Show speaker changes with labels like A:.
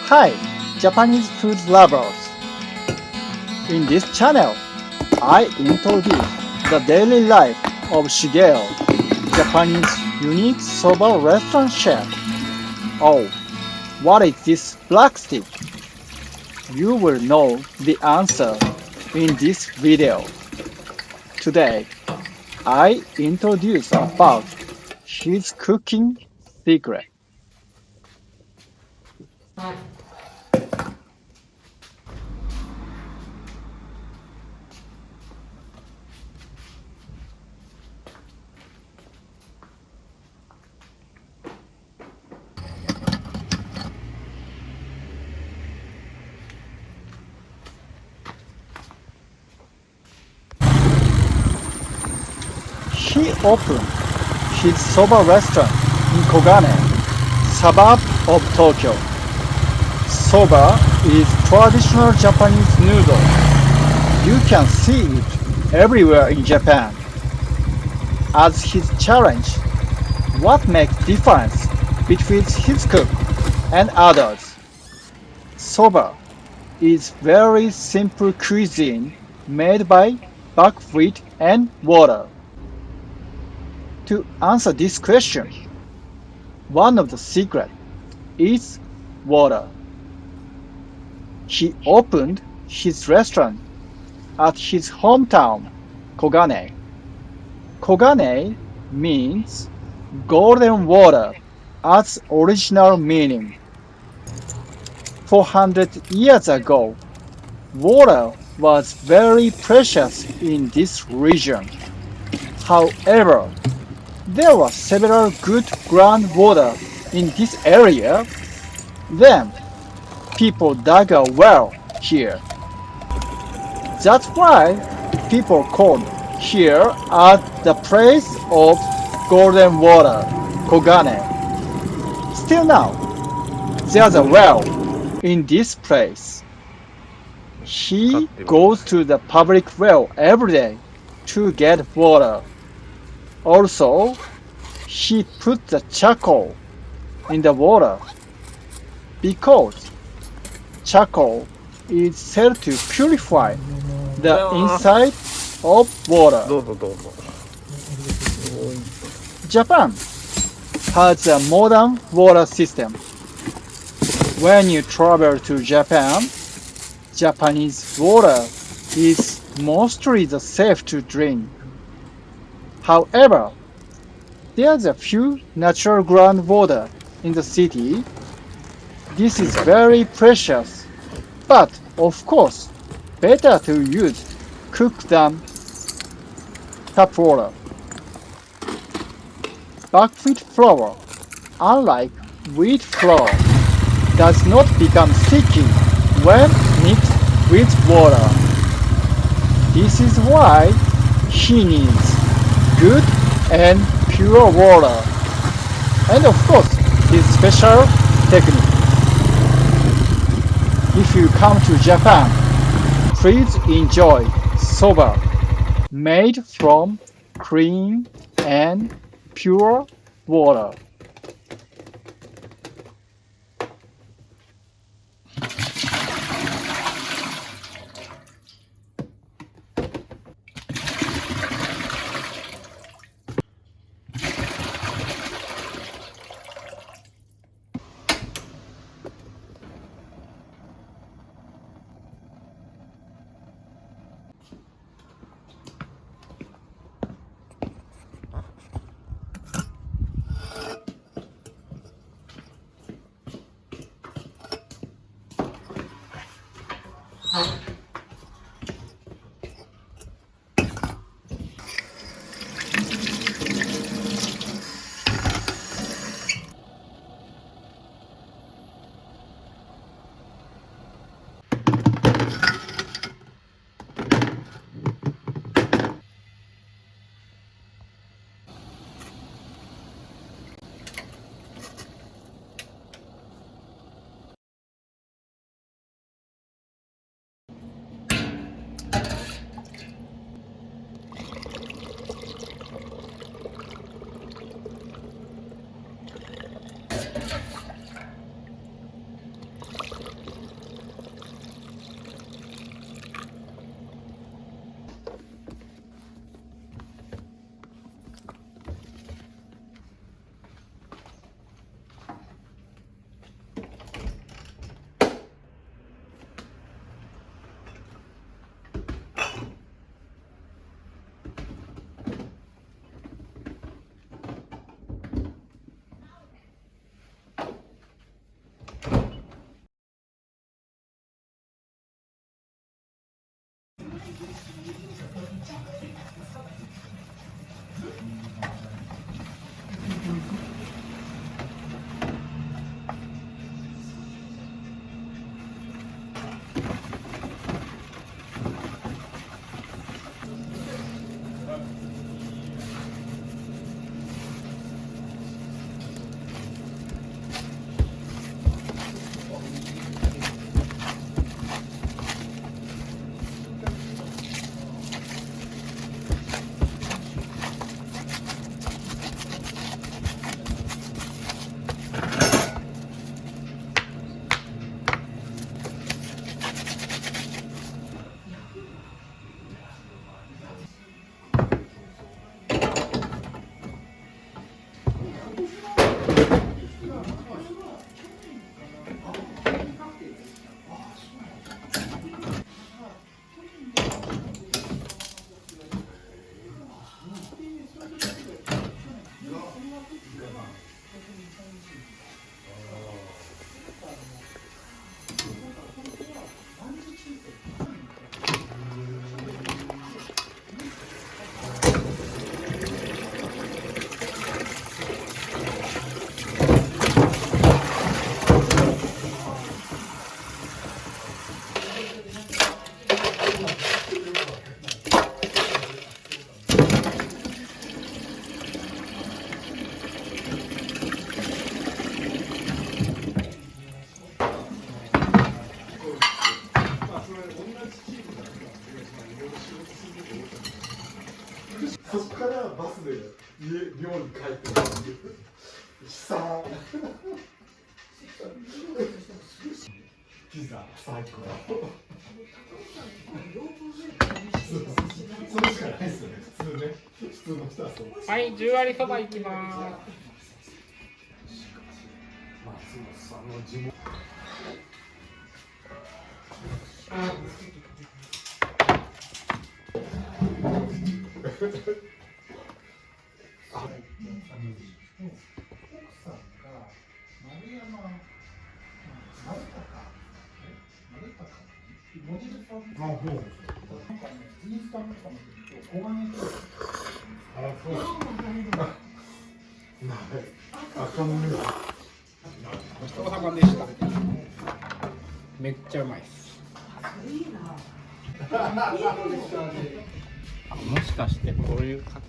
A: Hi, Japanese food lovers! In this channel, I introduce the daily life of Shigeo, Japanese unique soba restaurant chef. Oh, what is this black stick? You will know the answer in this video. Today, I introduce about his cooking secret. He opened his soba restaurant in Kogane, suburb of Tokyo. Soba is traditional Japanese noodle. You can see it everywhere in Japan. As his challenge, what makes difference between his cook and others? Soba is very simple cuisine made by buckwheat and water. To answer this question, one of the secrets is water. He opened his restaurant at his hometown, Kogane. Kogane means golden water as original meaning. 400 years ago, water was very precious in this region. However, there were several good groundwater in this area. Then, people dug a well here. That's why people called here at the place of golden water, Kogane. Still now, there's a well in this place. He goes to the public well every day to get water. Also, he put the charcoal in the water because charcoal is said to purify the inside of water.
B: どうぞどうぞ。
A: Japan has a modern water system. When you travel to Japan, Japanese water is mostly the safe to drink. However, there's a few natural groundwater in the city. This is very precious, but of course, better to use cooked than tap water. Buckwheat flour, unlike wheat flour, does not become sticky when mixed with water. This is why he needs good and pure water, and of course his special technique. If you come to Japan, please enjoy soba made from clean and pure water.
B: 最高。それしかないですよね。普通ね。普通の人はそう。
C: はい、10割そばいきます。
B: 松本さんの地元。
C: ごちそうさまでした。めっちゃうまいです。もしかしてこういう書くの？